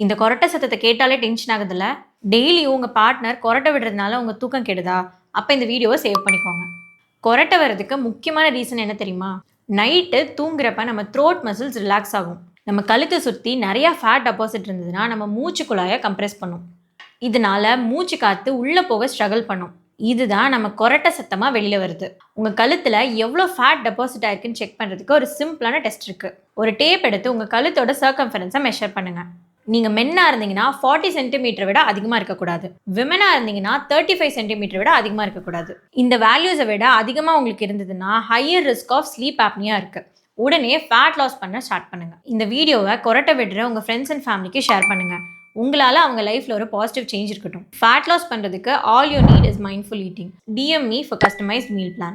இந்த கொரட்டை சத்தத்தை கேட்டாலே டென்ஷன் ஆகுதுல்ல? டெய்லியும் உங்க பார்ட்னர் கொரட்டை விடுறதுனால உங்க தூக்கம் கெடுதா? அப்ப இந்த வீடியோவை சேவ் பண்ணிக்கோங்க. கொரட்டை வர்றதுக்கு முக்கியமான ரீசன் என்ன தெரியுமா? நைட்டு தூங்குறப்ப நம்ம த்ரோட் மசில்ஸ் ரிலாக்ஸ் ஆகும். நம்ம கழுத்தை சுற்றி நிறைய ஃபேட் டெபாசிட் இருந்ததுன்னா நம்ம மூச்சு குழாயை கம்ப்ரெஸ் பண்ணும். இதனால மூச்சு காத்து உள்ள போக ஸ்ட்ரகிள் பண்ணும். இதுதான் நம்ம கொரட்டை சத்தமா வெளியில வருது. உங்க கழுத்துல எவ்வளோ ஃபேட் டெபாசிட் ஆயிருக்குன்னு செக் பண்றதுக்கு ஒரு சிம்பிளான டெஸ்ட் இருக்கு. ஒரு டேப் எடுத்து உங்க கழுத்தோட சர்க்கம்ஃபரன்ஸை மெஷர் பண்ணுங்க. நீங்க மென்னா இருந்தீங்கன்னா 40 சென்டிமீட்டர் விட அதிகமா இருக்கக்கூடாது. விமனா இருந்தீங்கன்னா 35 சென்டிமீட்டர் விட அதிகமா இருக்கக்கூடாது. இந்த வேல்யூஸை விட அதிகமா உங்களுக்கு இருந்ததுன்னா higher risk of sleep apnea இருக்கு. உடனே ஃபேட் லாஸ் பண்ண ஸ்டார்ட் பண்ணுங்க. இந்த வீடியோவை கொரட்டை விடுற உங்க ஃப்ரெண்ட்ஸ் அண்ட் ஃபேமிலிக்கு ஷேர் பண்ணுங்க. உங்களால் அவங்க லைஃப்பில் ஒரு பாசிட்டிவ் சேஞ்ச் இருக்கட்டும். ஃபேட் லாஸ் பண்ணுறதுக்கு all you need is mindful eating. DM me for customized meal plan.